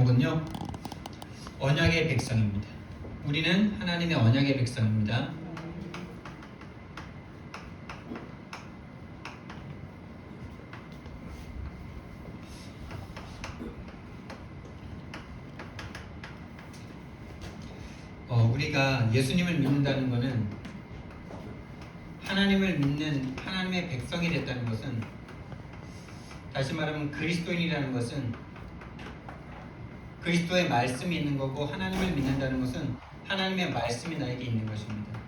제목은요, 언약의 백성입니다. 우리는 하나님의 언약의 백성입니다. 우리가 예수님을 믿는다는 것은, 하나님을 믿는 하나님의 백성이 됐다는 것은, 다시 말하면 그리스도인이라는 것은 그리스도의 말씀이 있는 거고, 하나님을 믿는다는 것은 하나님의 말씀이 나에게 있는 것입니다.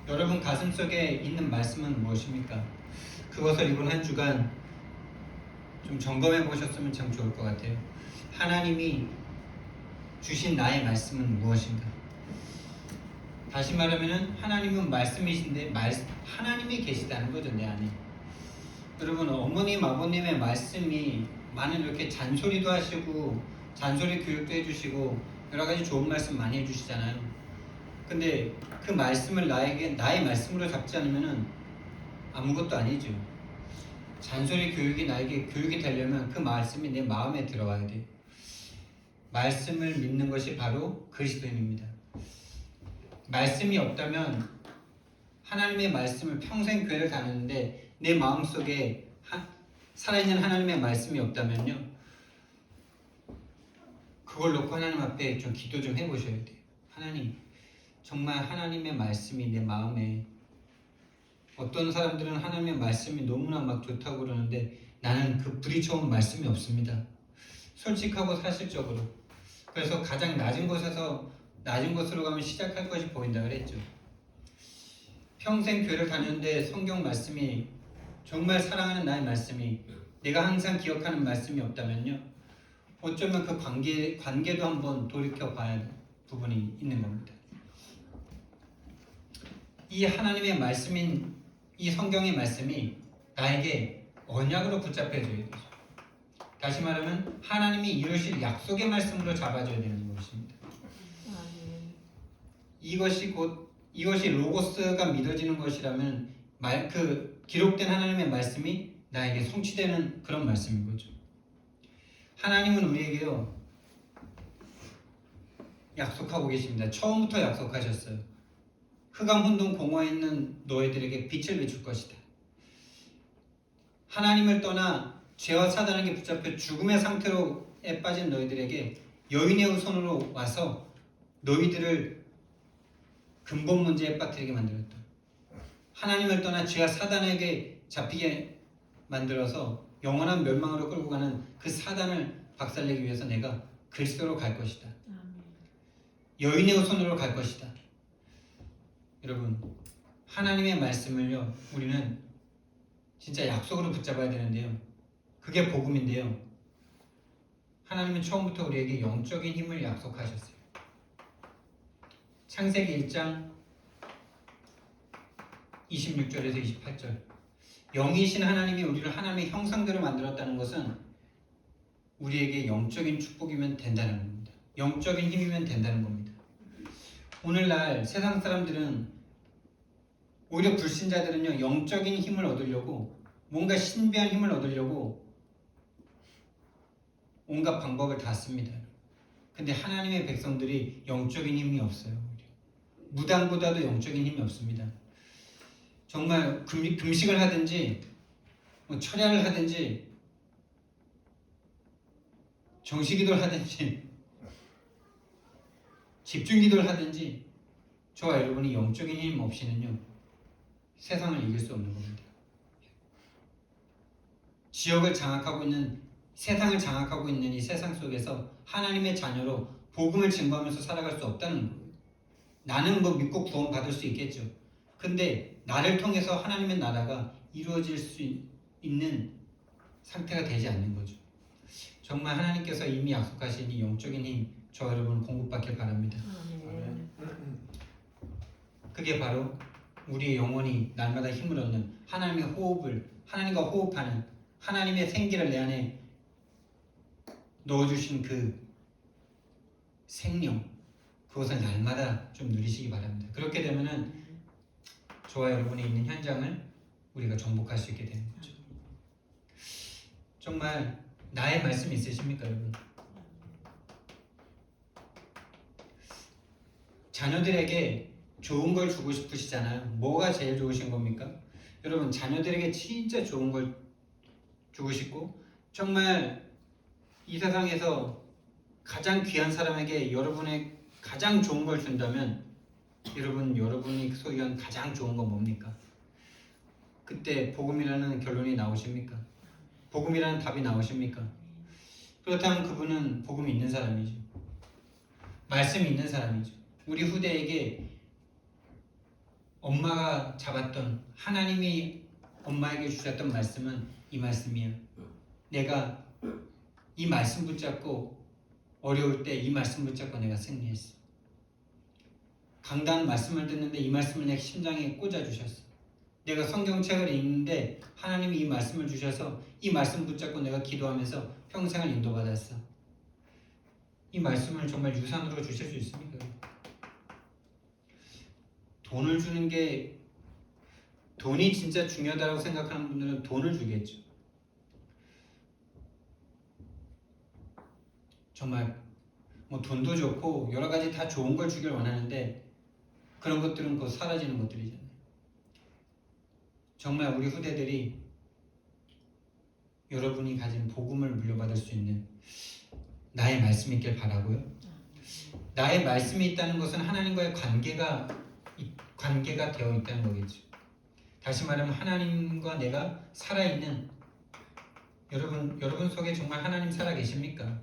여러분 가슴속에 있는 말씀은 무엇입니까? 그것을 이번 한 주간 좀 점검해 보셨으면 참 좋을 것 같아요. 하나님이 주신 나의 말씀은 무엇인가? 다시 말하면 하나님은 말씀이신데 하나님이 계시다는 거죠, 내 안에. 여러분, 어머님 아버님의 말씀이 많은 이렇게 잔소리도 하시고 잔소리 교육도 해주시고 여러 가지 좋은 말씀 많이 해주시잖아요. 근데 그 말씀을 나의 말씀으로 잡지 않으면 아무것도 아니죠. 잔소리 교육이 나에게 교육이 되려면 그 말씀이 내 마음에 들어와야 돼요. 말씀을 믿는 것이 바로 그리스도인입니다. 말씀이 없다면, 하나님의 말씀을 평생 교회를 다녔는데 내 마음속에 살아있는 하나님의 말씀이 없다면요, 그걸 놓고 하나님 앞에 좀 기도 좀 해보셔야 돼요. 하나님, 정말 하나님의 말씀이 내 마음에, 어떤 사람들은 하나님의 말씀이 너무나 막 좋다고 그러는데 나는 그 부딪혀온 말씀이 없습니다. 솔직하고 사실적으로. 그래서 가장 낮은 곳으로 가면 시작할 것이 보인다 그랬죠. 평생 교회를 다녔는데 성경 말씀이, 정말 사랑하는 나의 말씀이, 내가 항상 기억하는 말씀이 없다면요, 어쩌면 그 관계도 한번 돌이켜 봐야 할 부분이 있는 겁니다. 이 하나님의 말씀인 이 성경의 말씀이 나에게 언약으로 붙잡혀줘야 되죠. 다시 말하면 하나님이 이루실 약속의 말씀으로 잡아줘야 되는 것입니다. 이것이 로고스가 믿어지는 것이라면 그 기록된 하나님의 말씀이 나에게 성취되는 그런 말씀인 거죠. 하나님은 우리에게요, 약속하고 계십니다. 처음부터 약속하셨어요. 흑암 혼돈 공허에 있는 너희들에게 빛을 비출 것이다. 하나님을 떠나 죄와 사단에게 붙잡혀 죽음의 상태로에 빠진 너희들에게 여인의 후손으로 와서 너희들을 근본 문제에 빠뜨리게 만들었다. 하나님을 떠나 죄와 사단에게 잡히게 만들어서 영원한 멸망으로 끌고 가는 그 사단을 박살내기 위해서 내가 그리스도로 갈 것이다. 여인의 후손으로 갈 것이다. 여러분, 하나님의 말씀을요, 우리는 진짜 약속으로 붙잡아야 되는데요, 그게 복음인데요, 하나님은 처음부터 우리에게 영적인 힘을 약속하셨어요. 창세기 1장 26절에서 28절, 영이신 하나님이 우리를 하나님의 형상대로 만들었다는 것은 우리에게 영적인 축복이면 된다는 겁니다. 영적인 힘이면 된다는 겁니다. 오늘날 세상 사람들은, 오히려 불신자들은요, 영적인 힘을 얻으려고, 뭔가 신비한 힘을 얻으려고 온갖 방법을 다 씁니다. 근데 하나님의 백성들이 영적인 힘이 없어요. 무당보다도 영적인 힘이 없습니다. 정말 금식을 하든지 철야를 하든지 정시기도를 하든지 집중기도를 하든지, 저와 여러분이 영적인 힘 없이는요, 세상을 이길 수 없는 겁니다. 지역을 장악하고 있는, 세상을 장악하고 있는 이 세상 속에서 하나님의 자녀로 복음을 증거하면서 살아갈 수 없다는 거예요. 나는 믿고 구원 받을 수 있겠죠. 근데 나를 통해서 하나님의 나라가 이루어질 수 있는 상태가 되지 않는 거죠. 정말 하나님께서 이미 약속하신 이 영적인 힘, 저 여러분 공급받길 바랍니다. 그게 바로 우리의 영혼이 날마다 힘을 얻는, 하나님과 호흡하는, 하나님의 생기를 내 안에 넣어주신 그 생명, 그것을 날마다 좀 누리시기 바랍니다. 그렇게 되면은 저와 여러분이 있는 현장을 우리가 정복할 수 있게 되는 거죠. 정말 나의 말씀 있으십니까, 여러분? 자녀들에게 좋은 걸 주고 싶으시잖아요. 뭐가 제일 좋으신 겁니까? 여러분, 자녀들에게 진짜 좋은 걸 주고 싶고, 정말 이 세상에서 가장 귀한 사람에게 여러분의 가장 좋은 걸 준다면, 여러분이 소유한 가장 좋은 건 뭡니까? 그때 복음이라는 결론이 나오십니까? 복음이라는 답이 나오십니까? 그렇다면 그분은 복음이 있는 사람이죠. 말씀이 있는 사람이죠. 우리 후대에게 엄마가 잡았던, 하나님이 엄마에게 주셨던 말씀은 이 말씀이야. 내가 이 말씀 붙잡고 어려울 때 이 말씀 붙잡고 내가 승리했어. 강단 말씀을 듣는데 이 말씀을 내 심장에 꽂아주셨어. 내가 성경책을 읽는데 하나님이 이 말씀을 주셔서 이 말씀 붙잡고 내가 기도하면서 평생을 인도받았어. 이 말씀을 정말 유산으로 주실 수 있습니까? 돈을 주는 게, 돈이 진짜 중요하다고 생각하는 분들은 돈을 주겠죠. 정말 뭐 돈도 좋고 여러 가지 다 좋은 걸 주길 원하는데 그런 것들은 곧 사라지는 것들이잖아요. 정말 우리 후대들이 여러분이 가진 복음을 물려받을 수 있는 나의 말씀이 있길 바라고요. 나의 말씀이 있다는 것은 하나님과의 관계가 되어 있다는 거겠죠. 다시 말하면 하나님과 내가 살아있는, 여러분 속에 정말 하나님 살아 계십니까?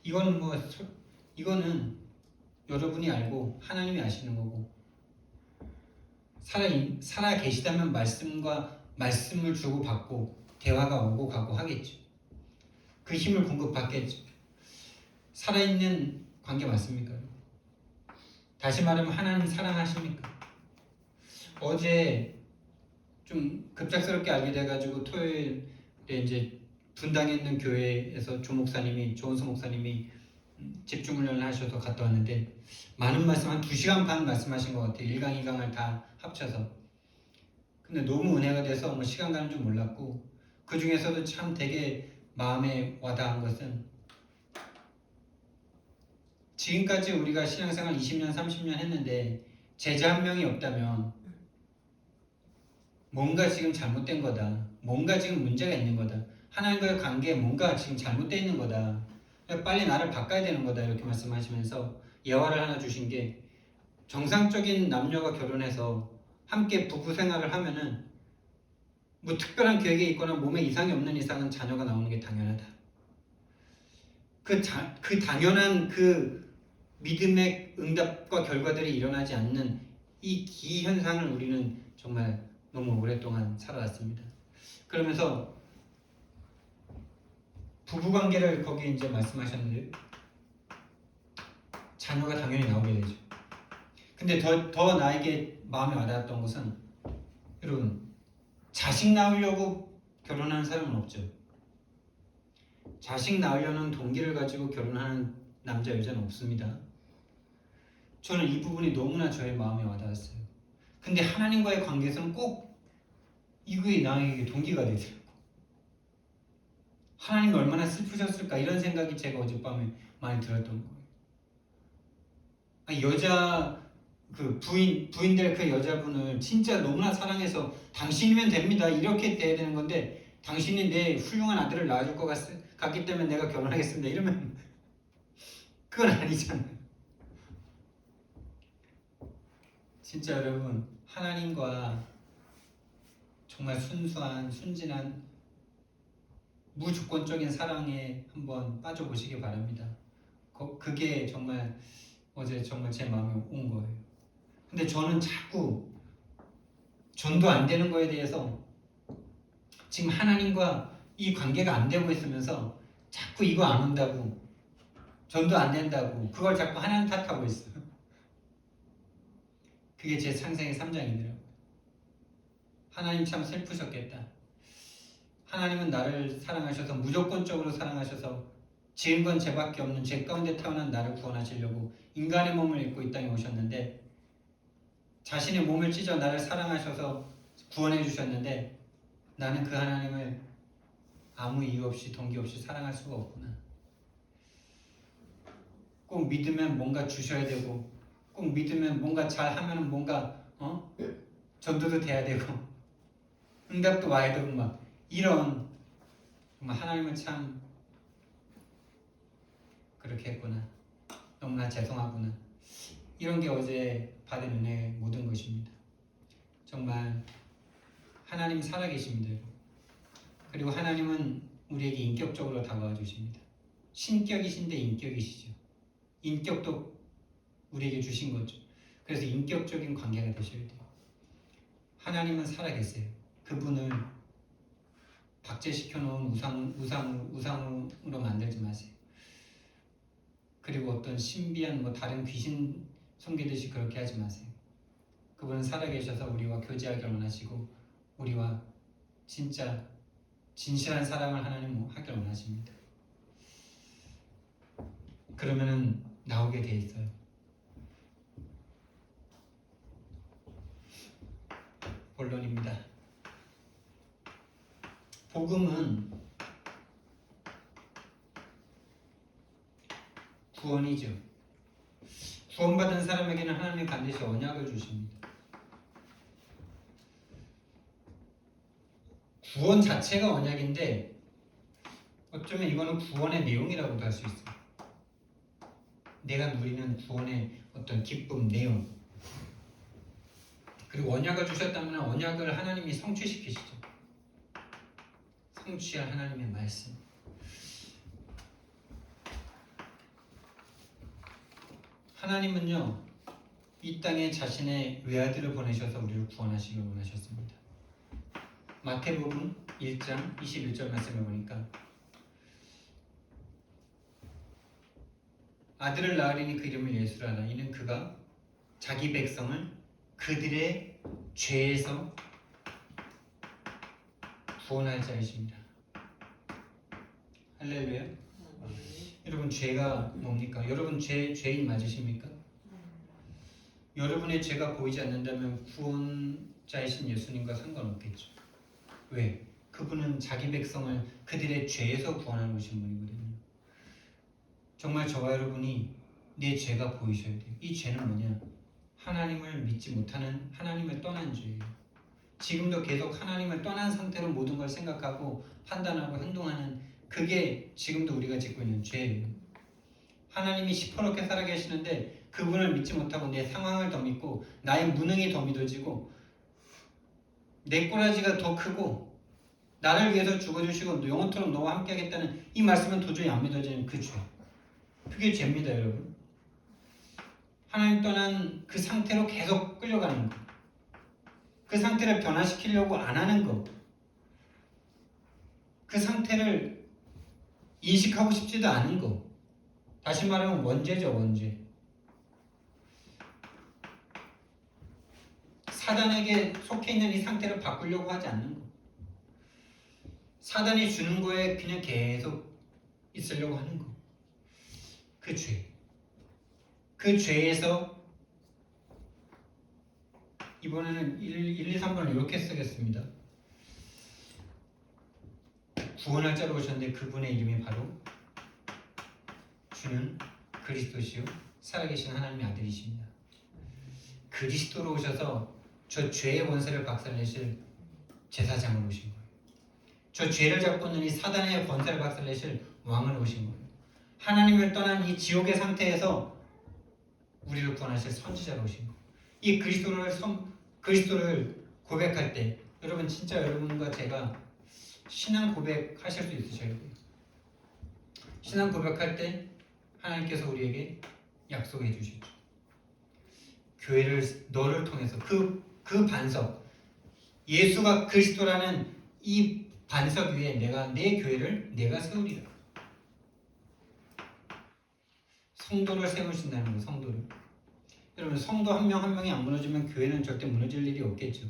이거는 여러분이 알고 하나님이 아시는 거고, 살아 계시다면 말씀을 주고 받고 대화가 오고 가고 하겠죠. 그 힘을 공급받겠죠. 살아있는 관계 맞습니까? 다시 말하면 하나님 사랑하십니까? 어제 좀 급작스럽게 알게 돼가지고 토요일에 이제 분당에 있는 교회에서 조은수 목사님이 집중훈련을 하셔서 갔다 왔는데 많은 말씀, 한 2시간 반 말씀하신 것 같아요. 1강, 2강을 다 합쳐서. 근데 너무 은혜가 돼서 시간 가는 줄 몰랐고, 그 중에서도 참 되게 마음에 와닿은 것은, 지금까지 우리가 신앙생활 20년, 30년 했는데 제자 한 명이 없다면 뭔가 지금 잘못된 거다. 뭔가 지금 문제가 있는 거다. 하나님과의 관계에 뭔가 지금 잘못되어 있는 거다. 빨리 나를 바꿔야 되는 거다. 이렇게 말씀하시면서 예화를 하나 주신 게, 정상적인 남녀가 결혼해서 함께 부부 생활을 하면은 뭐 특별한 계획이 있거나 몸에 이상이 없는 이상은 자녀가 나오는 게 당연하다. 그 당연한 그 믿음의 응답과 결과들이 일어나지 않는 이 기현상을 우리는 정말 너무 오랫동안 살아왔습니다. 그러면서 부부관계를 거기 이제 말씀하셨는데 자녀가 당연히 나오게 되죠. 근데 더 나에게 마음에 와닿았던 것은, 여러분, 자식 낳으려고 결혼하는 사람은 없죠. 자식 낳으려는 동기를 가지고 결혼하는 남자 여자는 없습니다. 저는 이 부분이 너무나 저의 마음에 와닿았어요. 근데 하나님과의 관계에서는 꼭 이게 나에게 동기가 되더라고. 하나님이 얼마나 슬프셨을까, 이런 생각이 제가 어젯밤에 많이 들었던 거예요. 부인 될 그 여자분을 진짜 너무나 사랑해서 당신이면 됩니다, 이렇게 돼야 되는 건데, 당신이 내 훌륭한 아들을 낳아줄 것 같기 때문에 내가 결혼하겠습니다, 이러면 그건 아니잖아요. 진짜 여러분, 하나님과 정말 순수한, 순진한, 무조건적인 사랑에 한번 빠져보시기 바랍니다. 그게 정말 어제 정말 제 마음에 온 거예요. 근데 저는 자꾸 전도 안 되는 거에 대해서, 지금 하나님과 이 관계가 안 되고 있으면서 자꾸 이거 안 온다고, 전도 안 된다고, 그걸 자꾸 하나님 탓하고 있어요. 그게 제 창세기 3장이더라고요. 하나님 참 슬프셨겠다. 하나님은 나를 사랑하셔서, 무조건적으로 사랑하셔서 지은 건 죄밖에 없는 죄 가운데 태어난 나를 구원하시려고 인간의 몸을 입고 이 땅에 오셨는데, 자신의 몸을 찢어 나를 사랑하셔서 구원해 주셨는데, 나는 그 하나님을 아무 이유 없이 동기 없이 사랑할 수가 없구나. 꼭 믿으면 뭔가 주셔야 되고, 꼭 믿으면 뭔가 잘하면 뭔가 전도도 돼야 되고 응답도 와야 되고 막 이런 정말 하나님은 참 그렇게 했구나. 너무나 죄송하구나. 이런 게 어제 받은 은혜의 모든 것입니다. 정말 하나님 살아계십니다. 그리고 하나님은 우리에게 인격적으로 다가와 주십니다. 신격이신데 인격이시죠. 인격도 우리에게 주신 거죠. 그래서 인격적인 관계가 되셔야 돼요. 하나님은 살아계세요. 그분을 박제시켜 놓은 우상으로 만들지 마세요. 그리고 어떤 신비한 다른 귀신 섬기듯이 그렇게 하지 마세요. 그분은 살아계셔서 우리와 교제하길 원하시고 우리와 진짜 진실한 사랑을 하나님 하길 원하십니다. 그러면은 나오게 돼 있어요. 본론입니다. 복음은 구원이죠. 구원받은 사람에게는 하나님이 반드시 언약을 주십니다. 구원 자체가 언약인데 어쩌면 이거는 구원의 내용이라고도 할 수 있어요. 내가 누리는 구원의 어떤 기쁨, 내용. 그리고 언약을 주셨다면 언약을 하나님이 성취시키시죠. 성취할 하나님의 말씀. 하나님은요, 이 땅에 자신의 외아들을 보내셔서 우리를 구원하시길 원하셨습니다. 마태복음 1장 21절 말씀을 보니까 아들을 낳으리니 그 이름을 예수라 하라. 이는 그가 자기 백성을 그들의 죄에서 구원할 자이십니다. 할렐루야. 여러분 죄가 뭡니까? 여러분 죄인 맞으십니까? 여러분의 죄가 보이지 않는다면 구원자이신 예수님과 상관없겠죠. 왜? 그분은 자기 백성을 그들의 죄에서 구원하러 오신 분이거든요. 정말 저와 여러분이 내 죄가 보이셔야 돼요. 이 죄는 뭐냐? 하나님을 믿지 못하는, 하나님을 떠난 죄예요. 지금도 계속 하나님을 떠난 상태로 모든 걸 생각하고 판단하고 행동하는, 그게 지금도 우리가 짓고 있는 죄예요. 하나님이 시퍼렇게 살아계시는데 그분을 믿지 못하고 내 상황을 더 믿고 나의 무능이 더 믿어지고 내 꼬라지가 더 크고 나를 위해서 죽어주시고 영원토록 너와 함께 하겠다는 이 말씀은 도저히 안 믿어지는 그 죄. 그게 죄입니다, 여러분. 하나님 떠난 그 상태로 계속 끌려가는 거. 그 상태를 변화시키려고 안 하는 거. 그 상태를 인식하고 싶지도 않은 거. 다시 말하면 원죄죠, 원죄. 사단에게 속해 있는 이 상태를 바꾸려고 하지 않는 거. 사단이 주는 거에 그냥 계속 있으려고 하는 거. 그 죄. 그 죄에서 이번에는 1, 2, 3번을 이렇게 쓰겠습니다. 구원할 자로 오셨는데 그분의 이름이 바로 주는 그리스도시요 살아계신 하나님의 아들이십니다. 그리스도로 오셔서 저 죄의 원세를 박살내실 제사장으로 오신 거예요. 저 죄를 잡고 있는 이 사단의 권세를 박살내실 왕을 오신 거예요. 하나님을 떠난 이 지옥의 상태에서 우리를 구원하실 선지자로 오신 거예요. 이 그리스도를 고백할 때 여러분 진짜 여러분과 제가 신앙 고백하실 수 있으셔야 돼요. 신앙 고백할 때 하나님께서 우리에게 약속해 주시죠. 교회를 너를 통해서 그 반석 예수가 그리스도라는 이 반석 위에 내가 내 교회를 내가 세우리라. 성도를 세우신다는 거예요. 성도를. 여러분 성도 한 명 한 명이 안 무너지면 교회는 절대 무너질 일이 없겠죠.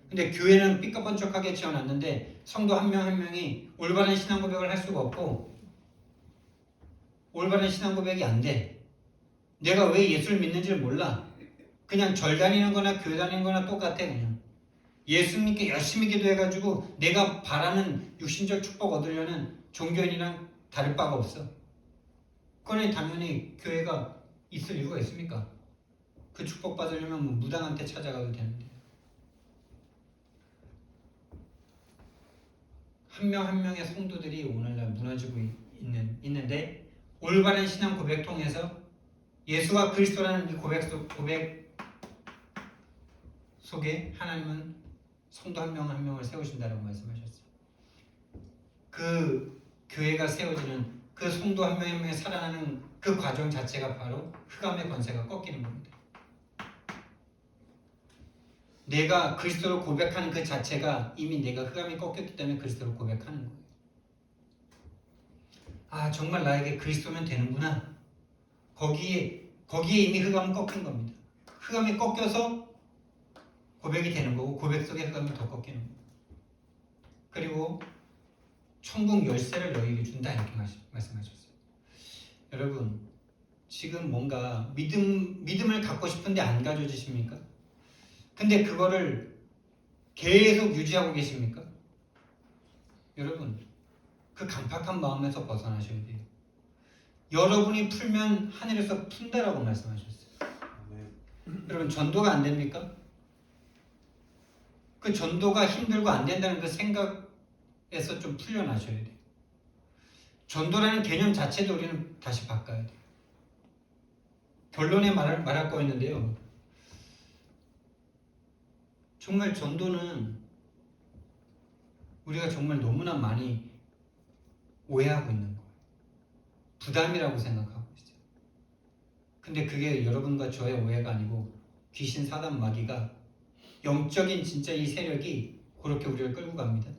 근데 교회는 삐까번쩍하게 지어놨는데 성도 한 명 한 명이 올바른 신앙 고백을 할 수가 없고 올바른 신앙 고백이 안 돼. 내가 왜 예수를 믿는지를 몰라. 그냥 절 다니는 거나 교회 다니는 거나 똑같아. 그냥 예수님께 열심히 기도해가지고 내가 바라는 육신적 축복 얻으려는 종교인이랑 다를 바가 없어. 그거는 당연히 교회가 있을 이유가 있습니까? 그 축복 받으려면 뭐 무당한테 찾아가도 되는데 한 명 한 명의 성도들이 오늘날 무너지고 있는데 올바른 신앙 고백 통해서 예수가 그리스도라는 이 고백 속에 하나님은 성도 한 명 한 명을 세우신다라고 말씀하셨어요. 그 교회가 세워지는 그 성도 한 명 한 명이 살아나는 그 과정 자체가 바로 흑암의 권세가 꺾이는 겁니다. 내가 그리스도를 고백하는 그 자체가 이미 내가 흑암이 꺾였기 때문에 그리스도를 고백하는 거예요. 아, 정말 나에게 그리스도면 되는구나. 거기에 이미 흑암은 꺾인 겁니다. 흑암이 꺾여서 고백이 되는 거고 고백 속에 흑암이 더 꺾이는 거예요. 그리고 천국 열쇠를 너희에게 준다 이렇게 말씀하셨어요. 여러분 지금 뭔가 믿음을 갖고 싶은데 안 가져지십니까? 근데 그거를 계속 유지하고 계십니까? 여러분 그 강팍한 마음에서 벗어나셔야 돼요. 여러분이 풀면 하늘에서 푼다라고 말씀하셨어요. 여러분 전도가 안 됩니까? 그 전도가 힘들고 안 된다는 그 생각에서 좀 풀려나셔야 돼요. 전도라는 개념 자체도 우리는 다시 바꿔야 돼요. 결론에 말할 거였는데요. 정말 전도는 우리가 정말 너무나 많이 오해하고 있는 거예요. 부담이라고 생각하고 있어요. 근데 그게 여러분과 저의 오해가 아니고 귀신 사단 마귀가 영적인 진짜 이 세력이 그렇게 우리를 끌고 갑니다.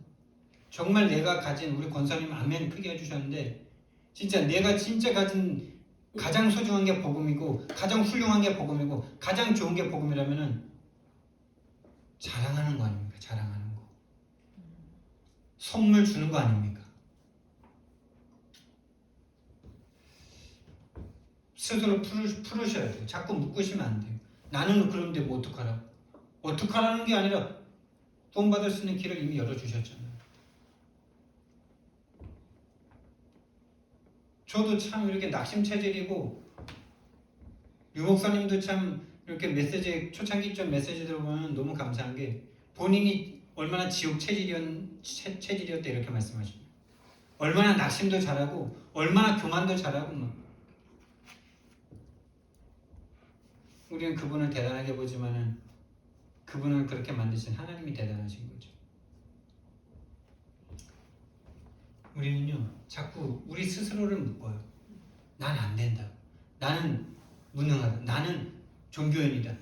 정말 내가 가진 우리 권사님 아멘 크게 해주셨는데 진짜 내가 진짜 가진 가장 소중한 게 복음이고 가장 훌륭한 게 복음이고 가장 좋은 게 복음이라면은 자랑하는 거 아닙니까? 자랑하는 거. 선물 주는 거 아닙니까? 스스로 풀으셔야 돼요. 자꾸 묶으시면 안 돼요. 나는 그런데 뭐 어떡하라고. 어떡하라는 게 아니라 돈 받을 수 있는 길을 이미 열어주셨잖아요. 저도 참 이렇게 낙심 체질이고 유 목사님도 참 이렇게 메시지 초창기점 메시지 들어보면 너무 감사한 게 본인이 얼마나 지옥 체질이었다 이렇게 말씀하십니다. 얼마나 낙심도 잘하고 얼마나 교만도 잘하고 막. 우리는 그분을 대단하게 보지만은 그분을 그렇게 만드신 하나님이 대단하신 거죠. 우리는요 자꾸 우리 스스로를 묶어요. 난 안 된다. 나는 무능하다. 나는 종교인이다.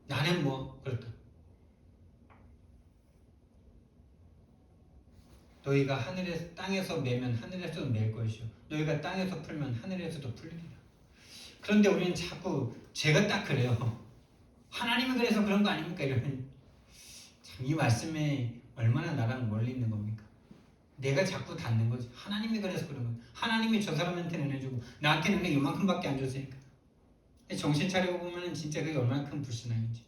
나는 뭐 그렇다. 너희가 땅에서 매면 하늘에서도 맬 것이요. 너희가 땅에서 풀면 하늘에서도 풀리리라. 그런데 우리는 자꾸 제가 딱 그래요. 하나님은 그래서 그런 거 아닙니까? 이러면 참 이 말씀에 얼마나 나랑 멀리 있는 겁니까? 내가 자꾸 닿는 거지. 하나님이 그래서 그런 거야. 하나님이 저 사람한테 은혜 주고 나한테 은혜 요만큼밖에 안 줬으니까. 정신 차리고 보면 진짜 그게 얼마나 큰 불신앙인지.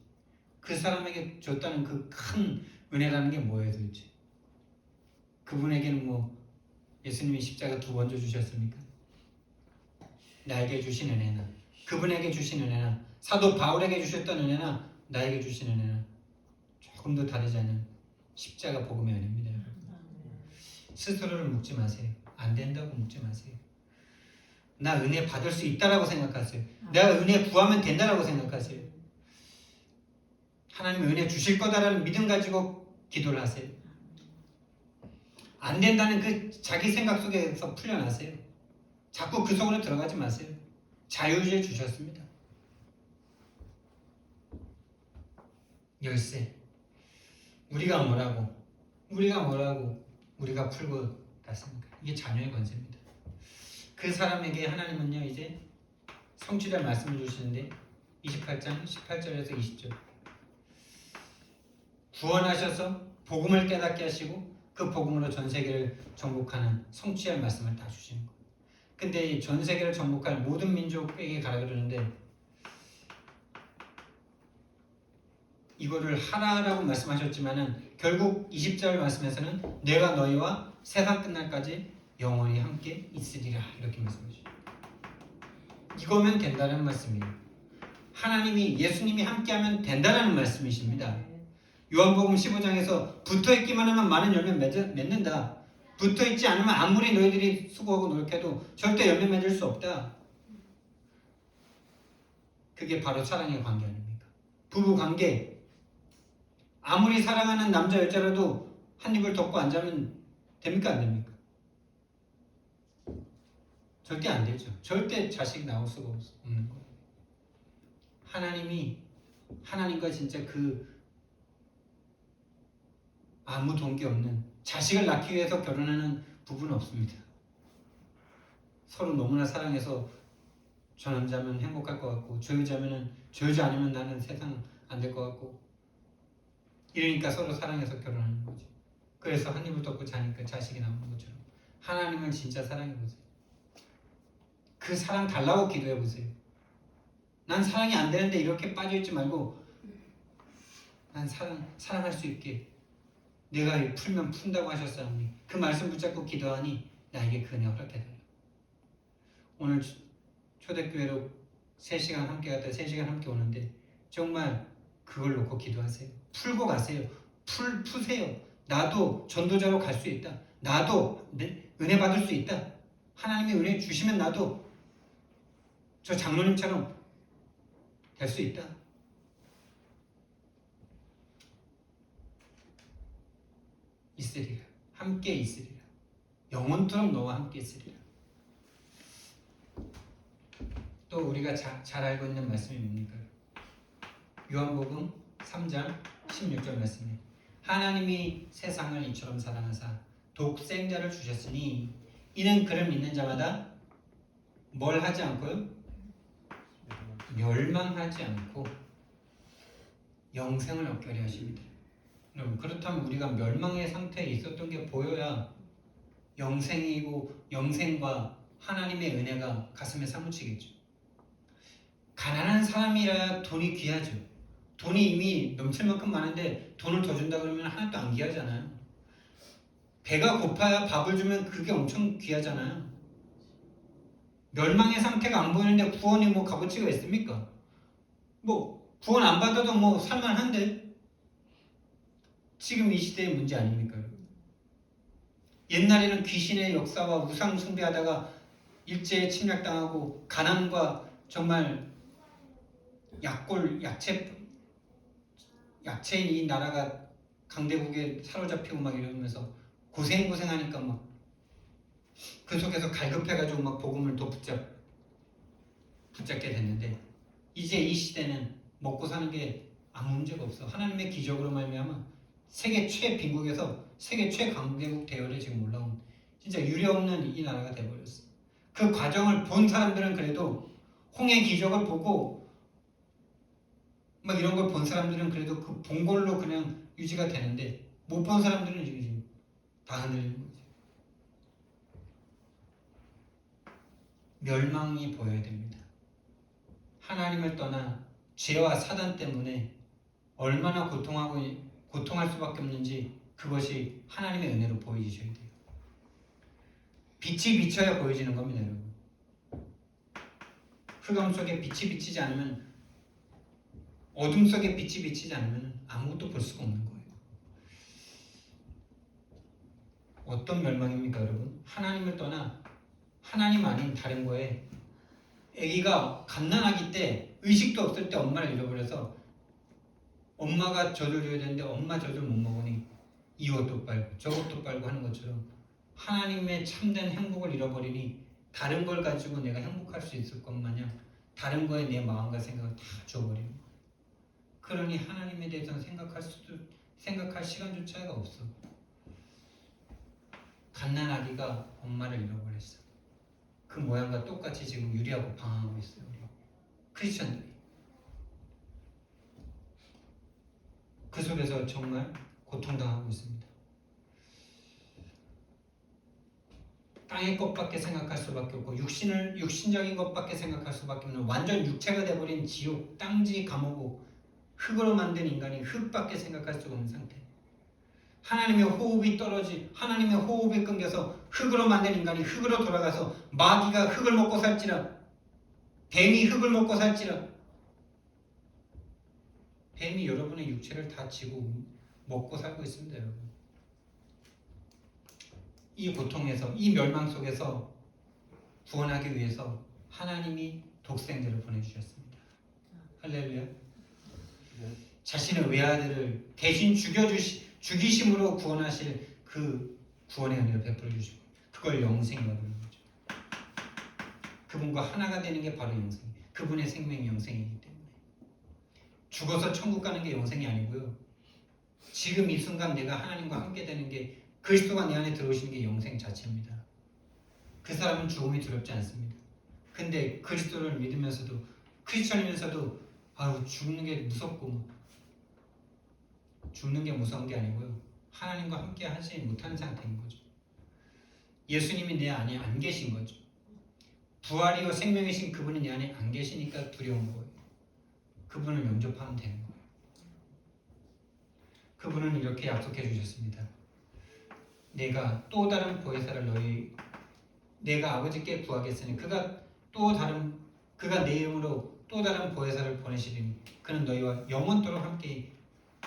그 사람에게 줬다는 그 큰 은혜라는 게 뭐예요 도대체? 그분에게는 뭐 예수님이 십자가 2번 주셨습니까? 나에게 주신 은혜나 그분에게 주신 은혜나 사도 바울에게 주셨던 은혜나 나에게 주신 은혜나 조금도 다르지 않은 십자가 복음의 은혜입니다. 스스로를 묻지 마세요. 안 된다고 묻지 마세요. 나 은혜 받을 수 있다라고 생각하세요. 내가 은혜 구하면 된다라고 생각하세요. 하나님이 은혜 주실 거다라는 믿음 가지고 기도를 하세요. 안 된다는 그 자기 생각 속에서 풀려나세요. 자꾸 그 속으로 들어가지 마세요. 자유를 주셨습니다. 열쇠. 우리가 뭐라고 우리가 풀고 갔습니까? 이게 자녀의 권세입니다. 그 사람에게 하나님은요 이제 성취될 말씀을 주시는데 28장 18절에서 20절 구원하셔서 복음을 깨닫게 하시고 그 복음으로 전 세계를 정복하는 성취할 말씀을 다 주시는 거예요. 근데 전 세계를 정복할 모든 민족에게 가라 그러는데 이거를 하라라고 말씀하셨지만은 결국 20절 말씀에서는 내가 너희와 세상 끝날까지 영원히 함께 있으리라 이렇게 말씀하시죠. 이거면 된다는 말씀이에요. 하나님이 예수님이 함께하면 된다는 말씀이십니다. 요한복음 15장에서 붙어있기만 하면 많은 열매 맺는다. 붙어있지 않으면 아무리 너희들이 수고하고 노력해도 절대 열매 맺을 수 없다. 그게 바로 사랑의 관계 아닙니까? 부부 관계. 아무리 사랑하는 남자 여자라도 한 입을 덮고 안 자면 됩니까? 안 됩니까? 절대 안 되죠. 절대 자식 나올 수가 없는 거예요. 하나님과 진짜 그 아무 동기 없는 자식을 낳기 위해서 결혼하는 부부는 없습니다. 서로 너무나 사랑해서 저 남자면 행복할 것 같고 저 여자 아니면 나는 세상 안 될 것 같고 이러니까 서로 사랑해서 결혼하는 거죠. 그래서 한 입을 덮고 자니까 자식이 나오는 것처럼 하나님을 진짜 사랑해보세요. 그 사랑 달라고 기도해보세요. 난 사랑이 안 되는데 이렇게 빠져있지 말고 난 사랑할 수 있게 내가 풀면 푼다고 하셨사오니 그 말씀 붙잡고 기도하니 나에게 그 은혜 허락해달라. 오늘 초대교회로 3시간 함께 갔다 3시간 함께 오는데 정말 그걸 놓고 기도하세요. 풀고 가세요. 푸세요. 나도 전도자로 갈 수 있다. 나도 은혜 받을 수 있다. 하나님의 은혜 주시면 나도 저 장로님처럼 될 수 있다. 있으리라. 함께 있으리라. 영원토록 너와 함께 있으리라. 또 우리가 잘 알고 있는 말씀이 뭡니까? 요한복음 3장 16절 말씀에 하나님이 세상을 이처럼 사랑하사 독생자를 주셨으니 이는 그를 믿는 자마다 뭘 하지 않고요? 멸망하지 않고 영생을 얻게 하려 하십니다. 여러분, 그렇다면 우리가 멸망의 상태에 있었던 게 보여야 영생과 하나님의 은혜가 가슴에 사무치겠죠. 가난한 사람이라 돈이 귀하죠. 돈이 이미 넘칠 만큼 많은데 돈을 더 준다 그러면 하나도 안 귀하잖아요. 배가 고파야 밥을 주면 그게 엄청 귀하잖아요. 멸망의 상태가 안 보이는데 구원이 뭐 값어치가 있습니까? 뭐 구원 안 받아도 뭐 살만한데 지금 이 시대의 문제 아닙니까? 옛날에는 귀신의 역사와 우상 숭배하다가 일제에 침략당하고 가난과 정말 약체인 이 나라가 강대국에 사로잡히고 막 이러면서 고생하니까 막 그 속에서 갈급해가지고 막 복음을 또 붙잡게 됐는데 이제 이 시대는 먹고 사는 게 아무 문제가 없어. 하나님의 기적으로 말미암아 세계 최빈국에서 세계 최강대국 대열에 지금 올라온 진짜 유례없는 이 나라가 돼버렸어. 그 과정을 본 사람들은 그래도 홍해 기적을 보고 막 이런 걸 본 사람들은 그래도 그 본 걸로 그냥 유지가 되는데 못 본 사람들은 지금 다 흔들리는 거지. 멸망이 보여야 됩니다. 하나님을 떠나 죄와 사단 때문에 얼마나 고통할 수밖에 없는지 그것이 하나님의 은혜로 보이셔야 돼요. 빛이 비쳐야 보여지는 겁니다, 여러분. 흑암 속에 빛이 비치지 않으면 어둠 속에 빛이 비치지 않으면 아무것도 볼 수가 없는 거예요. 어떤 멸망입니까, 여러분? 하나님을 떠나 하나님 아닌 다른 거에 아기가 갓난아기 때 의식도 없을 때 엄마를 잃어버려서 엄마가 젖을 줘야 되는데 엄마 젖을 못 먹으니 이것도 빨고 저것도 빨고 하는 것처럼 하나님의 참된 행복을 잃어버리니 다른 걸 가지고 내가 행복할 수 있을 것 마냥 다른 거에 내 마음과 생각을 다 줘버리는 거예요. 그러니 하나님에 대해서는 생각할 시간조차가 없어. 갓난아기가 엄마를 잃어버렸어. 그 모양과 똑같이 지금 유리하고 방황하고 있어요. 우리 크리스천들이. 그 속에서 정말 고통당하고 있습니다. 땅의 것밖에 생각할 수밖에 없고 육신적인 것밖에 생각할 수밖에 없는 완전 육체가 돼버린 지옥, 땅지 감옥고 흙으로 만든 인간이 흙밖에 생각할 수가 없는 상태. 하나님의 호흡이 끊겨서 흙으로 만든 인간이 흙으로 돌아가서 마귀가 흙을 먹고 살지라 뱀이 흙을 먹고 살지라 뱀이 여러분의 육체를 다 지고 먹고 살고 있습니다, 여러분. 이 고통에서, 이 멸망 속에서 구원하기 위해서 하나님이 독생자를 보내주셨습니다. 할렐루야. 자신의 외아들을 대신 죽이심으로 구원하실 그 구원의 은혜를 베풀어 주시고 그걸 영생이라고 부르는 거죠. 그분과 하나가 되는 게 바로 영생. 그분의 생명이 영생이기 때문에 죽어서 천국 가는 게 영생이 아니고요. 지금 이 순간 내가 하나님과 함께 되는 게 그리스도가 내 안에 들어오시는 게 영생 자체입니다. 그 사람은 죽음이 두렵지 않습니다. 근데 그리스도를 믿으면서도 크리스천이면서도 죽는 게 무섭고 죽는 게 무서운 게 아니고요. 하나님과 함께 하지 못하는 상태인 거죠. 예수님이 내 안에 안 계신 거죠. 부활이요 생명이신 그분이 내 안에 안 계시니까 두려운 거예요. 그분을 영접하면 되는 거예요. 그분은 이렇게 약속해 주셨습니다. 내가 또 다른 보혜사를 내가 아버지께 구하겠으니 그가 내 이름으로 또 다른 보혜사를 보내시리니 그는 너희와 영원토록 함께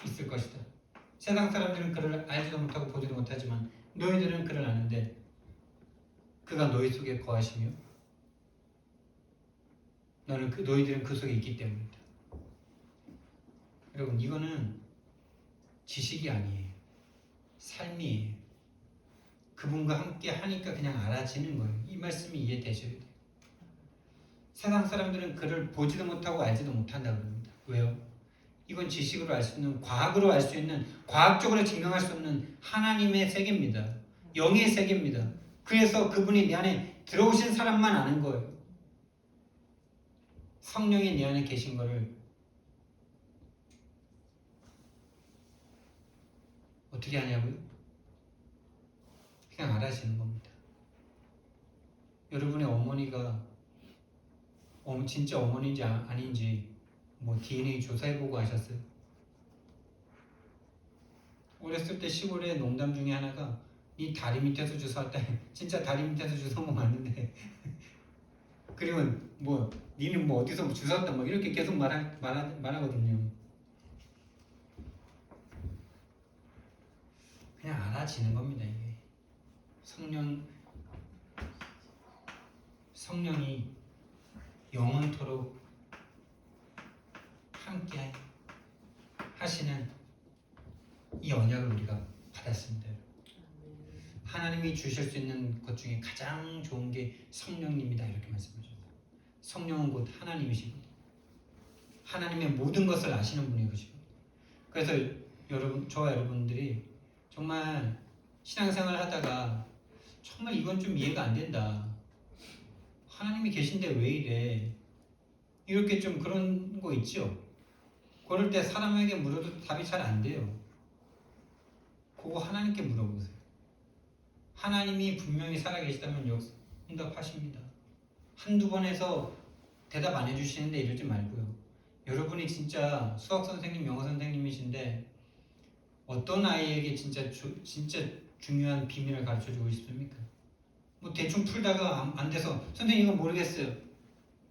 있을 것이다. 세상 사람들은 그를 알지도 못하고 보지도 못하지만 너희들은 그를 아는데 그가 너희 속에 거하시며 너희들은 그 속에 있기 때문이다. 여러분, 이거는 지식이 아니에요. 삶이에요. 그분과 함께 하니까 그냥 알아지는 거예요. 이 말씀이 이해되셔야 돼요. 세상 사람들은 그를 보지도 못하고 알지도 못한다고 합니다. 왜요? 이건 지식으로 알 수 있는, 과학으로 알 수 있는, 과학적으로 증명할 수 없는 하나님의 세계입니다. 영의 세계입니다. 그래서 그분이 내 안에 들어오신 사람만 아는 거예요. 성령이 내 안에 계신 거를 어떻게 하냐고요? 그냥 알아지는 겁니다. 여러분의 어머니가 진짜 어머니인지 아닌지 DNA 조사해보고 하셨어요? 어렸을 때 시골에 농담 중에 하나가 네 다리 밑에서 주워왔다. 진짜 다리 밑에서 주워온 거 맞는데 그리고 니는 어디서 주웠다 이렇게 계속 말하거든요. 그냥 알아지는 겁니다. 이게 성령이 영원토록 함께 하시는 이 언약을 우리가 받았습니다. 하나님이 주실 수 있는 것 중에 가장 좋은 게 성령님이다 이렇게 말씀하셨어요. 성령은 곧 하나님이시고 하나님의 모든 것을 아시는 분이시고 그래서 저와 여러분들이 정말 신앙생활을 하다가 정말 이건 좀 이해가 안 된다. 하나님이 계신데 왜 이래? 이렇게 좀 그런 거 있죠? 그럴 때 사람에게 물어도 답이 잘 안 돼요. 그거 하나님께 물어보세요. 하나님이 분명히 살아계시다면 응답하십니다. 한두 번 해서 대답 안 해주시는데 이러지 말고요. 여러분이 진짜 수학 선생님, 영어 선생님이신데 어떤 아이에게 진짜 중요한 비밀을 가르쳐주고 싶습니까? 대충 풀다가 안 돼서 선생님 이거 모르겠어요.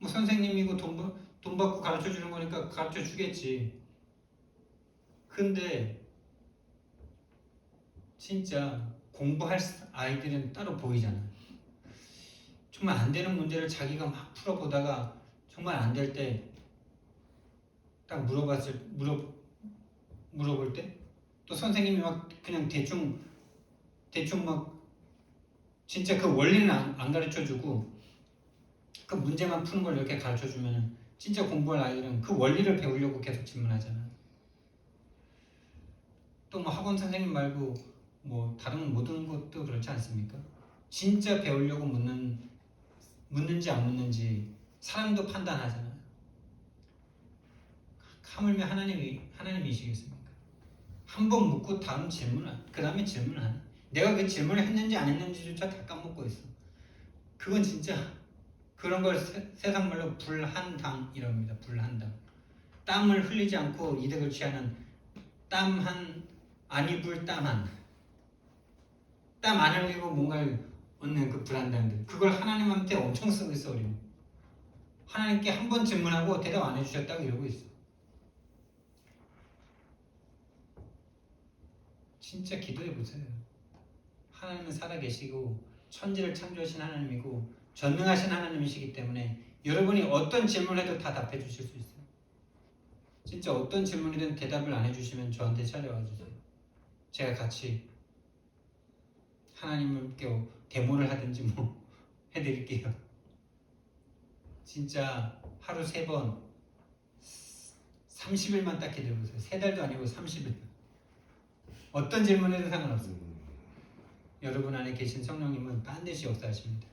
선생님이고 돈 받고 가르쳐주는 거니까 가르쳐주겠지. 근데 진짜 공부할 아이들은 따로 보이잖아요. 정말 안 되는 문제를 자기가 막 풀어보다가 정말 안 될 때 딱 물어볼 때 또 선생님이 막 그냥 대충 막 진짜 그 원리는 안 가르쳐주고 그 문제만 푸는 걸 이렇게 가르쳐주면 진짜 공부할 아이들은 그 원리를 배우려고 계속 질문하잖아요. 또 학원 선생님 말고 다른 모든 것도 그렇지 않습니까? 진짜 배우려고 묻는지 안 묻는지 사람도 판단하잖아요. 하물며 하나님이시겠습니까? 한 번 묻고 그 다음에 질문하는 내가 그 질문을 했는지 안 했는지조차 다 까먹고 있어. 그건 진짜 그런 걸 세상 말로 불한당이랍니다. 불한당. 땀을 흘리지 않고 이득을 취하는 안 입을 땀 안 흘리고 뭔가를 얻는 그 불한당들. 그걸 하나님한테 엄청 쓰고 있어. 우리는 하나님께 한 번 질문하고 대답 안 해주셨다고 이러고 있어. 진짜 기도해 보세요. 하나님은 살아계시고 천지를 창조하신 하나님이고 전능하신 하나님이시기 때문에 여러분이 어떤 질문을 해도 다 답해 주실 수 있어요. 진짜 어떤 질문이든 대답을 안 해주시면 저한테 찾아와 주세요. 제가 같이 하나님께 데모를 하든지 뭐 해드릴게요. 진짜 하루 3번 30일만 딱 기도해보세요. 3달도 아니고 30일. 어떤 질문에도 상관없어요. 여러분 안에 계신 성령님은 반드시 역사하십니다.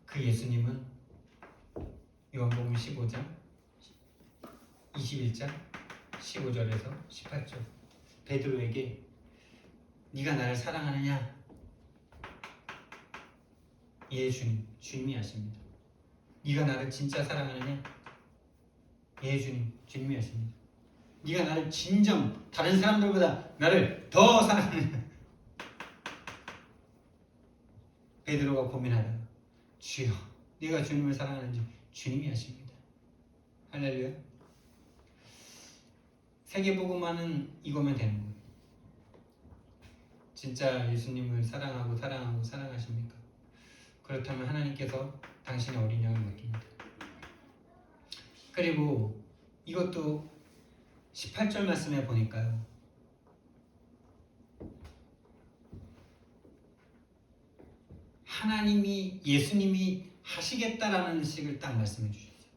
그 예수님은 요한복음 15장 21장 15절에서 18절 베드로에게 네가 나를 사랑하느냐? 예 주님, 주님이 아십니다. 네가 나를 진짜 사랑하느냐? 예 주님, 주님이 아십니다. 네가 나를 진정 다른 사람들보다 나를 더 사랑하느냐? 베드로가 고민하다가 주여 네가 주님을 사랑하는지 주님이 아십니다. 할렐루야. 세계복음화는 이거면 되는 거예요. 진짜 예수님을 사랑하십니까? 그렇다면 하나님께서 당신의 어린 양을 맡깁니다. 그리고 이것도 18절 말씀에 보니까요. 예수님이 하시겠다라는 식을 딱 말씀해 주셨어요.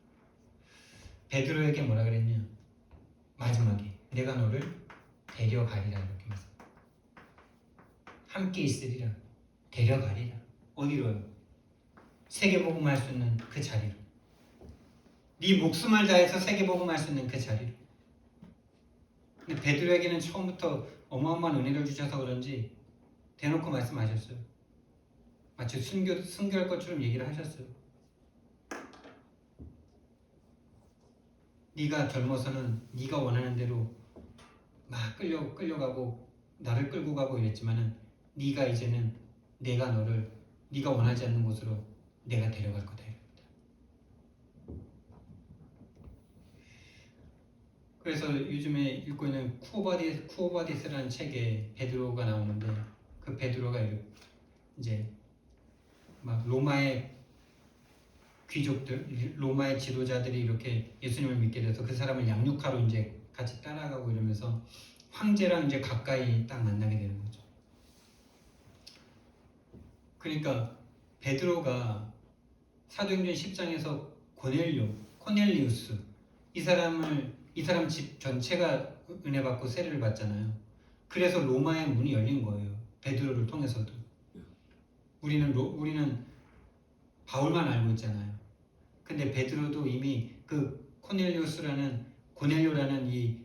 베드로에게 뭐라 그랬냐? 마지막에 내가 너를 데려가리라 이렇게 말씀. 함께 있으리라. 데려가리라. 어디로요? 세계복음 할 수 있는 그 자리로. 네 목숨을 다해서 세계복음 할 수 있는 그 자리로. 근데 베드로에게는 처음부터 어마어마한 은혜를 주셔서 그런지 대놓고 말씀하셨어요. 마치 순교할 것처럼 얘기를 하셨어요. 네가 젊어서는 네가 원하는 대로 막 끌려가고 나를 끌고 가고 이랬지만은 네가 이제는 내가 너를 네가 원하지 않는 곳으로 내가 데려갈 거다. 그래서 요즘에 읽고 있는 쿠오바디스라는 책에 베드로가 나오는데 그 베드로가 이제 막 로마의 귀족들, 로마의 지도자들이 이렇게 예수님을 믿게 돼서 그 사람을 양육하러 이제 같이 따라가고 이러면서 황제랑 이제 가까이 딱 만나게 되는 거죠. 그러니까 베드로가 사도행전 10장에서 코넬리우스 이 사람 집 전체가 은혜 받고 세례를 받잖아요. 그래서 로마의 문이 열린 거예요. 베드로를 통해서도. 우리는 바울만 알고 있잖아요. 근데 베드로도 이미 그 고넬료라는 이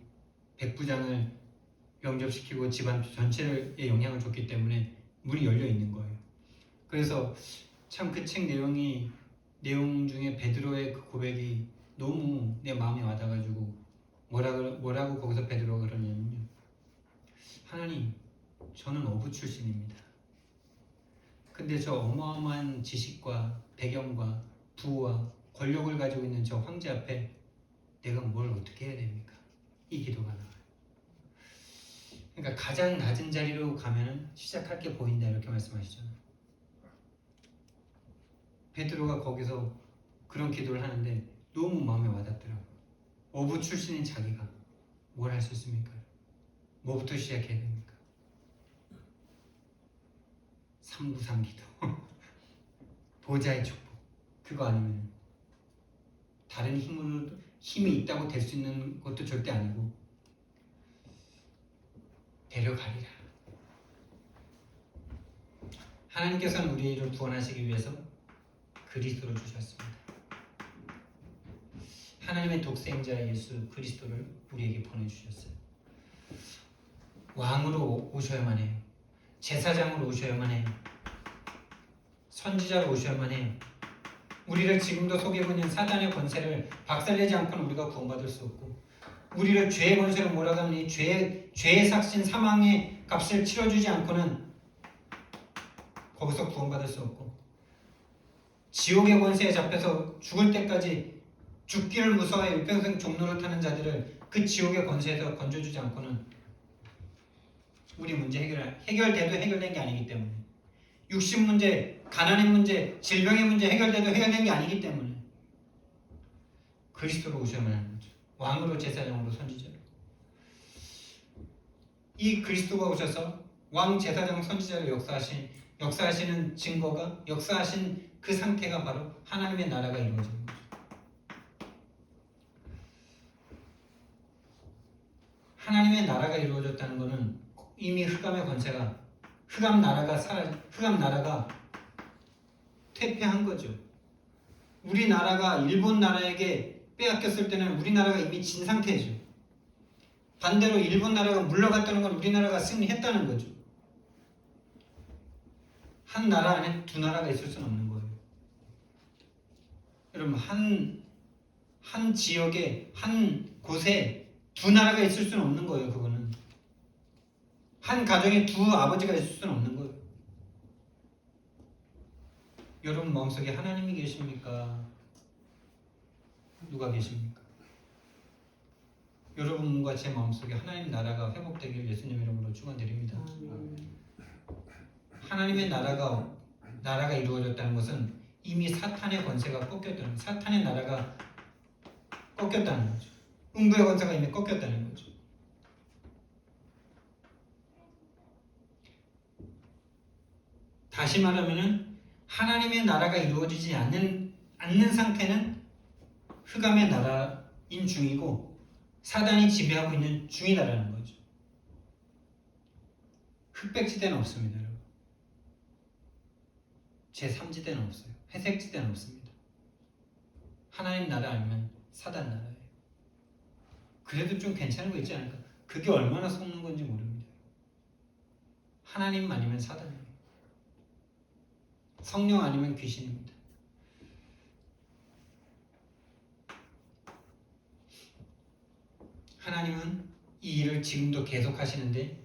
백부장을 영접시키고 집안 전체에 영향을 줬기 때문에 문이 열려 있는 거예요. 그래서 참 그 책 내용 중에 베드로의 그 고백이 너무 내 마음에 와닿아가지고 뭐라고 거기서 베드로가 그러냐면요. 하나님, 저는 어부 출신입니다. 근데 저 어마어마한 지식과 배경과 부와 권력을 가지고 있는 저 황제 앞에 내가 뭘 어떻게 해야 됩니까? 이 기도가 나와요. 그러니까 가장 낮은 자리로 가면 시작할 게 보인다 이렇게 말씀하시잖아요. 베드로가 거기서 그런 기도를 하는데 너무 마음에 와닿더라고요. 어부 출신인 자기가 뭘 할 수 있습니까? 뭐부터 시작해야 됩니까? 393 기도 보좌의 축복 그거 아니면 다른 힘이 있다고 될 수 있는 것도 절대 아니고 데려가리라. 하나님께서는 우리를 구원하시기 위해서 그리스도를 주셨습니다. 하나님의 독생자 예수 그리스도를 우리에게 보내주셨어요. 왕으로 오셔야만 해요. 제사장으로 오셔야만 해요. 선지자로 오셔야만 해요. 우리를 지금도 속이고 있는 사단의 권세를 박살내지 않고는 우리가 구원받을 수 없고, 우리를 죄의 권세로 몰아가는 이 죄의 삭신 사망의 값을 치러주지 않고는 거기서 구원받을 수 없고, 지옥의 권세에 잡혀서 죽을 때까지 죽기를 무서워해 일평생 종로를 타는 자들을 그 지옥의 권세에서 건져주지 않고는 우리 문제 해결돼도 해결된 게 아니기 때문에, 육신 문제, 가난의 문제, 질병의 문제 해결돼도 해결된 게 아니기 때문에 그리스도로 오셔야만 하는 거죠. 왕으로, 제사장으로, 선지자로. 이 그리스도가 오셔서 왕, 제사장, 선지자로 역사하시는 증거가, 역사하신 그 상태가 바로 하나님의 나라가 이루어지는 거죠. 하나님의 나라가 이루어졌다는 것은 이미 흑암의 권세가, 흑암 나라가 퇴폐한 거죠. 우리나라가 일본 나라에게 빼앗겼을 때는 우리나라가 이미 진 상태죠. 반대로 일본 나라가 물러갔다는 건 우리나라가 승리했다는 거죠. 한 나라 안에 두 나라가 있을 수는 없는 거예요. 여러분, 한 지역에, 한 곳에 두 나라가 있을 수는 없는 거예요. 그거는 한 가정에 두 아버지가 있을 수는 없는 거예요. 여러분 마음속에 하나님이 계십니까? 누가 계십니까? 여러분과 제 마음속에 하나님 나라가 회복되길 예수님 이름으로 축원드립니다. 하나님의 나라가 이루어졌다는 것은 이미 사탄의 권세가 꺾였다는, 사탄의 나라가 꺾였다는 거죠. 음부의 권세가 이미 꺾였다는 거죠. 다시 말하면은 하나님의 나라가 이루어지지 않는 상태는 흑암의 나라인 중이고 사단이 지배하고 있는 중이다라는 거죠. 흑백지대는 없습니다, 여러분. 제3지대는 없어요. 회색지대는 없습니다. 하나님 나라 아니면 사단 나라예요. 그래도 좀 괜찮은 거 있지 않을까? 그게 얼마나 속는 건지 모릅니다. 하나님 아니면 사단이에요. 성령 아니면 귀신입니다. 하나님은 이 일을 지금도 계속 하시는데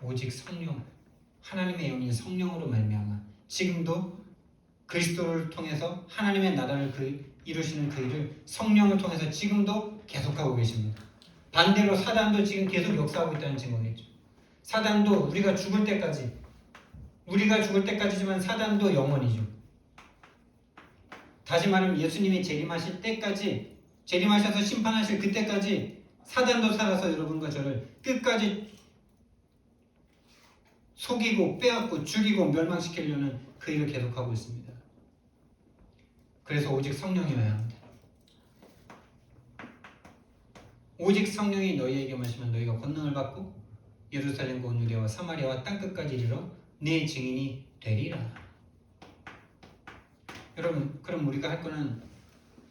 오직 성령, 하나님의 영인 성령으로 말미암아 지금도 그리스도를 통해서 하나님의 나라를 이루시는 그 일을 성령을 통해서 지금도 계속하고 계십니다. 반대로 사단도 지금 계속 역사하고 있다는 증거겠죠. 사단도 우리가 죽을 때까지지만 사단도 영원이죠. 다시 말하면 예수님이 재림하실 때까지, 재림하셔서 심판하실 그때까지 사단도 살아서 여러분과 저를 끝까지 속이고 빼앗고 죽이고 멸망시키려는 그 일을 계속하고 있습니다. 그래서 오직 성령이어야 합니다. 오직 성령이 너희에게 마시면 너희가 권능을 받고 예루살렘과 온 유대와 사마리아와 땅끝까지 이르러 내 증인이 되리라. 여러분, 그럼 우리가 할 거는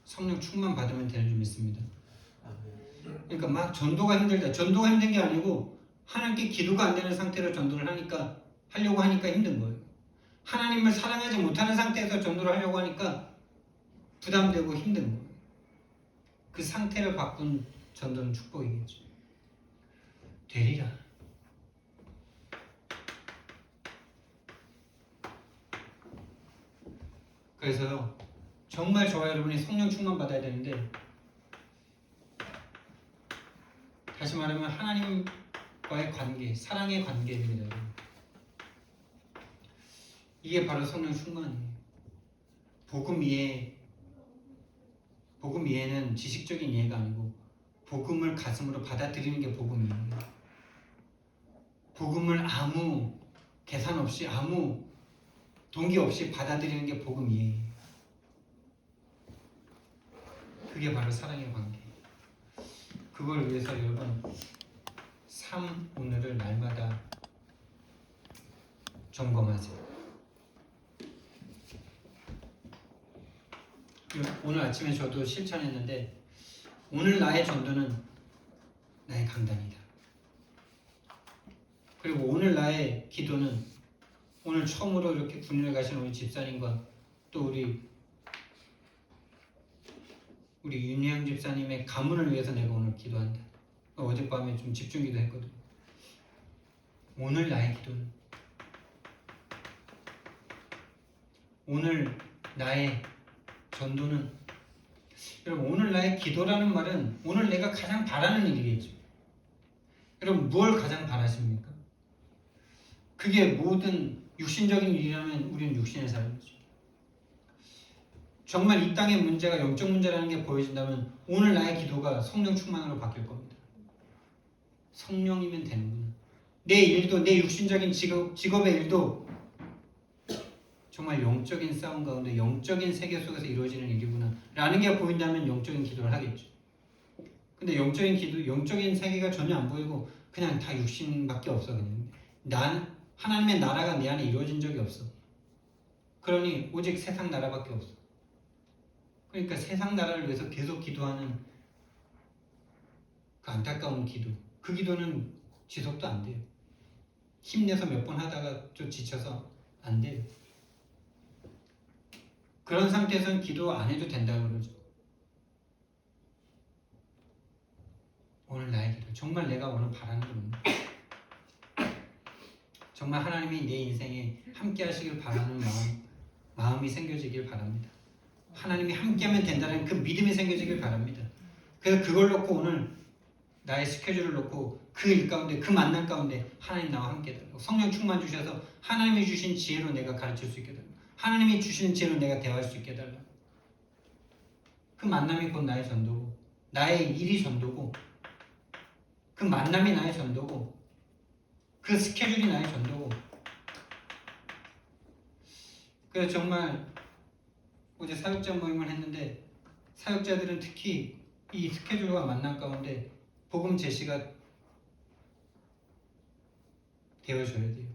성령 충만 받으면 되는 줄 믿습니다. 그러니까 막 전도가 힘들다. 전도가 힘든 게 아니고 하나님께 기도가 안 되는 상태로 전도를 하려고 하니까 힘든 거예요. 하나님을 사랑하지 못하는 상태에서 전도를 하려고 하니까 부담되고 힘든 거예요. 그 상태를 바꾼 전도는 축복이겠죠. 되리라. 그래서요, 정말 저와 여러분이 성령 충만 받아야 되는데, 다시 말하면 하나님과의 관계, 사랑의 관계입니다. 여러분. 이게 바로 성령 충만이에요. 복음 이해는 지식적인 이해가 아니고 복음을 가슴으로 받아들이는 게 복음이에요. 복음을 아무 계산 없이, 아무 동기 없이 받아들이는 게 복음이에요. 그게 바로 사랑의 관계. 그걸 위해서 여러분 삶 오늘을 날마다 점검하세요. 오늘 아침에 저도 실천했는데, 오늘 나의 전도는 나의 강단이다. 그리고 오늘 나의 기도는, 오늘 처음으로 이렇게 군인을 가신 우리 집사님과 또 우리 윤희양 집사님의 가문을 위해서 내가 오늘 기도한다. 어젯밤에 좀 집중 기도했거든. 오늘 나의 기도는, 오늘 나의 전도는 여러분 오늘 나의 기도라는 말은 오늘 내가 가장 바라는 일이겠죠. 여러분 무엇을 가장 바라십니까? 그게 모든 육신적인 일이라면 우리는 육신의 삶이죠. 정말 이 땅의 문제가 영적 문제라는 게 보여진다면 오늘 나의 기도가 성령 충만으로 바뀔 겁니다. 성령이면 되는구나. 내 일도 내 육신적인 직업의 일도 정말 영적인 싸움 가운데 영적인 세계 속에서 이루어지는 일이구나 라는 게 보인다면 영적인 기도를 하겠죠. 근데 영적인 기도, 영적인 세계가 전혀 안 보이고 그냥 다 육신밖에 없어. 그냥 난 하나님의 나라가 내 안에 이루어진 적이 없어. 그러니 오직 세상 나라밖에 없어. 그러니까 세상 나라를 위해서 계속 기도하는 그 안타까운 기도, 그 기도는 지속도 안 돼요. 힘내서 몇 번 하다가 좀 지쳐서 안 돼요. 그런 상태에서는 기도 안 해도 된다고 그러죠. 오늘 나의 기도, 정말 내가 오늘 바라는 겁니다. 정말 하나님이 내 인생에 함께 하시길 바라는 마음이 생겨지길 바랍니다. 하나님이 함께하면 된다는 그 믿음이 생겨지길 바랍니다. 그래서 그걸 놓고 오늘 나의 스케줄을 놓고 그 일 가운데, 그 만남 가운데 하나님 나와 함께 해달라고, 성령 충만 주셔서 하나님이 주신 지혜로 내가 가르칠 수 있게 해달라고, 하나님이 주시는 지혜로 내가 대화할 수 있게 해달라고. 그 만남이 곧 나의 전도고, 나의 일이 전도고, 그 만남이 나의 전도고, 그 스케줄이 나의 전도고. 그래서 정말 어제 사역자 모임을 했는데 사역자들은 특히 이 스케줄과 만남 가운데 복음 제시가 되어줘야 돼요.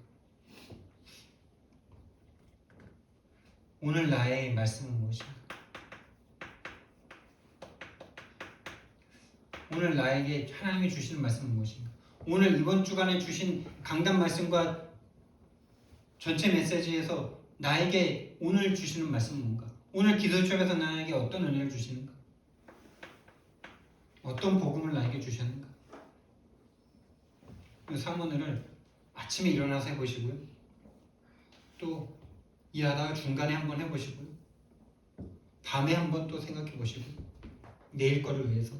오늘 나의 말씀은 무엇인가? 오늘 나에게 하나님이 주시는 말씀은 무엇인가? 오늘 이번 주간에 주신 강단 말씀과 전체 메시지에서 나에게 오늘 주시는 말씀은 뭔가? 오늘 기도처에서 나에게 어떤 은혜를 주시는가? 어떤 복음을 나에게 주셨는가? 그 사모늘을 아침에 일어나서 해보시고요. 또 일하다가 중간에 한번 해보시고요. 밤에 한번 또 생각해보시고 내일 거를 위해서.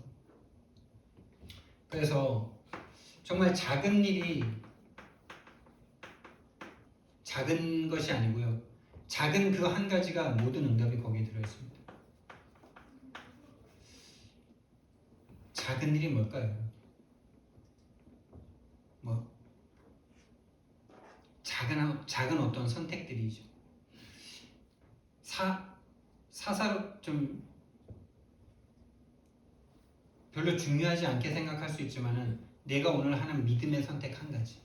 그래서 정말 작은 일이 작은 것이 아니고요. 작은 그 한 가지가 모든 응답이 거기에 들어있습니다. 작은 일이 뭘까요? 작은 어떤 선택들이죠. 사사로 좀 별로 중요하지 않게 생각할 수 있지만은 내가 오늘 하는 믿음의 선택 한 가지,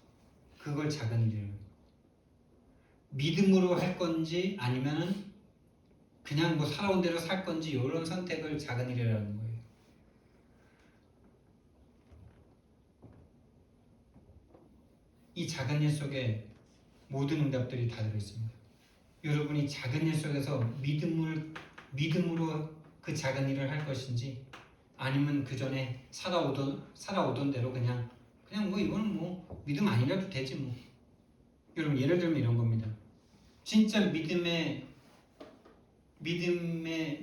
그걸 작은 일이라고. 믿음으로 할 건지 아니면은 그냥 뭐 살아온 대로 살 건지 이런 선택을 작은 일이라는 거예요. 이 작은 일 속에 모든 응답들이 다 들어있습니다. 여러분이 작은 일 속에서 믿음으로 그 작은 일을 할 것인지, 아니면 그 전에 살아오던 대로 그냥 뭐 이거는 뭐 믿음 아니라도 되지 뭐. 여러분 예를 들면 이런 겁니다. 진짜 믿음의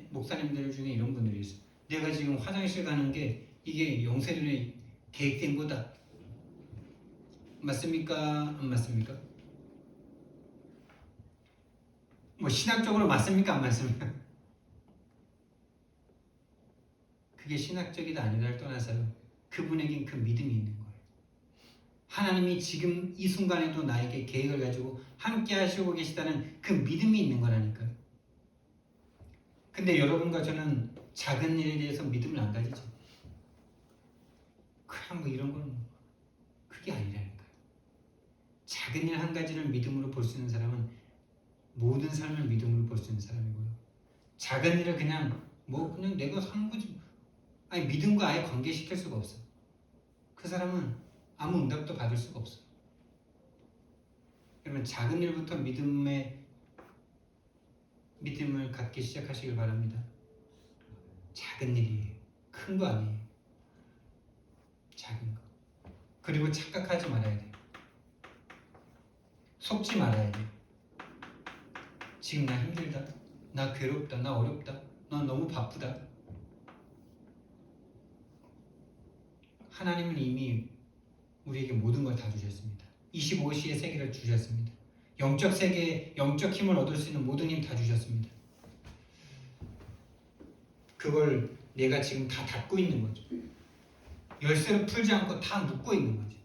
목사님들 중에 이런 분들이 있어요. 내가 지금 화장실 가는 게 이게 영세전에 계획된 거다. 맞습니까? 안 맞습니까? 뭐 신학적으로 맞습니까? 안 맞습니까? 그게 신학적이다 아니다를 떠나서요. 그분에겐 그 믿음이 있는 거예요. 하나님이 지금 이 순간에도 나에게 계획을 가지고 함께 하시고 계시다는 그 믿음이 있는 거라니까요. 근데 여러분과 저는 작은 일에 대해서 믿음을 안 가지죠. 그냥 뭐 이런 거는 그게 아니라니까요. 작은 일 한 가지를 믿음으로 볼 수 있는 사람은 모든 삶을 믿음으로 볼 수 있는 사람이고요. 작은 일을 그냥 내가 산 거지, 아니 믿음과 아예 관계시킬 수가 없어. 그 사람은 아무 응답도 받을 수가 없어. 그러면 작은 일부터 믿음을 갖기 시작하시길 바랍니다. 작은 일이에요. 큰 거 아니에요. 작은 거. 그리고 착각하지 말아야 돼요. 속지 말아야 돼요. 지금 나 힘들다, 나 괴롭다, 나 어렵다, 나 너무 바쁘다, 하나님은 이미 우리에게 모든 걸 다 주셨습니다. 25시의 세계를 주셨습니다. 영적 세계, 영적 힘을 얻을 수 있는 모든 힘 다 주셨습니다. 그걸 내가 지금 다 닫고 있는 거죠. 열쇠를 풀지 않고 다 묶고 있는 거죠.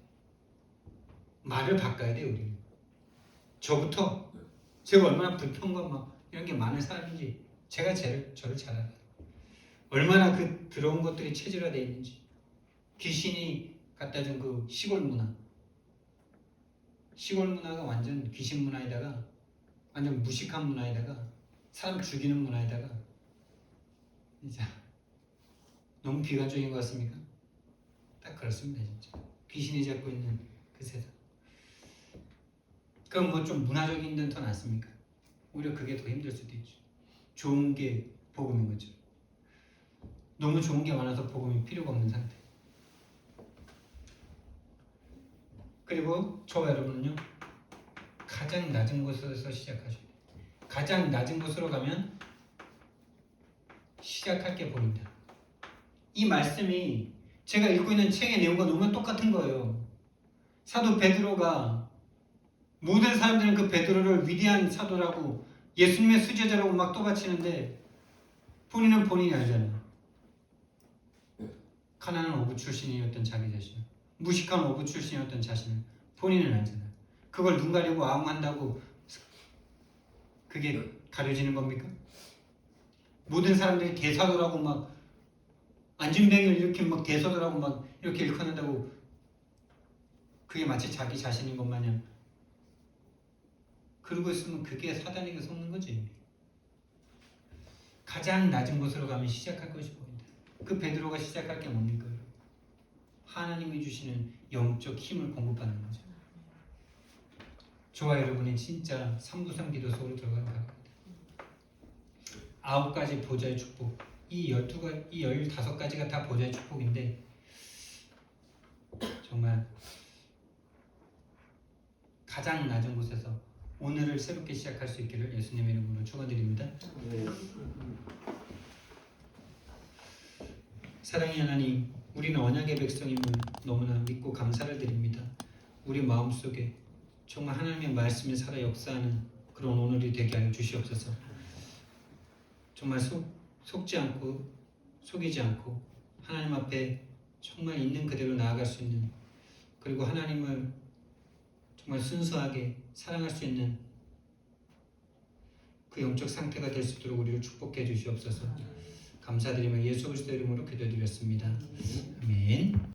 말을 바꿔야 돼요, 우리는. 저부터 제가 얼마나 불평과 막 이런 게 많은 사람인지 제가 저를 잘 알아요. 얼마나 그 더러운 것들이 체질화되어 있는지. 귀신이 갖다 준 그 시골 문화. 시골 문화가 완전 귀신 문화에다가 완전 무식한 문화에다가 사람 죽이는 문화에다가 진짜 너무 비관적인 것 같습니까? 딱 그렇습니다. 진짜 귀신이 잡고 있는 그 세상. 그럼 뭐 좀 문화적인 데는 더 낫습니까? 오히려 그게 더 힘들 수도 있죠. 좋은 게 복음인 거죠. 너무 좋은 게 많아서 복음이 필요가 없는 상태. 그리고 저와 여러분은요, 가장 낮은 곳에서 시작하셔야 돼요. 가장 낮은 곳으로 가면 시작할 게 보입니다. 이 말씀이 제가 읽고 있는 책의 내용과 너무 똑같은 거예요. 사도 베드로가 모든 사람들은 그 베드로를 위대한 사도라고 예수님의 수제자라고 막 떠받치는데 본인은 본인이 알잖아요. 가난한 어부 출신이었던 자기 자신, 무식한 어부 출신이었던 자신을 본인은 알잖아요. 그걸 눈 가리고 아웅한다고 그게 가려지는 겁니까? 모든 사람들이 대사도라고 막 안진뱅이를 이렇게 막 대사도라고 막 이렇게 일컫는다고 그게 마치 자기 자신인 것 마냥 그러고 있으면 그게 사단에게 속는 거지. 가장 낮은 곳으로 가면 시작할 것이 보인다. 그 베드로가 시작할 게 뭡니까? 하나님이 주시는 영적 힘을 공급하는 거죠. 저와 여러분이 진짜 삼부삼기도 속으로 들어가는 겁니다. 9가지 보좌의 축복, 이 15가지가 다 보좌의 축복인데 정말 가장 낮은 곳에서 오늘을 새롭게 시작할 수 있기를 예수님의 이름으로 축원드립니다. 사랑의 하나님, 우리는 언약의 백성임을 너무나 믿고 감사를 드립니다. 우리 마음속에 정말 하나님의 말씀이 살아 역사하는 그런 오늘이 되게 하여 주시옵소서. 정말 속지 않고 속이지 않고 하나님 앞에 정말 있는 그대로 나아갈 수 있는, 그리고 하나님을 정말 순수하게 사랑할 수 있는 그 영적 상태가 될 수 있도록 우리를 축복해 주시옵소서. 감사드리며 예수 그리스도 이름으로 기도드렸습니다. 아멘.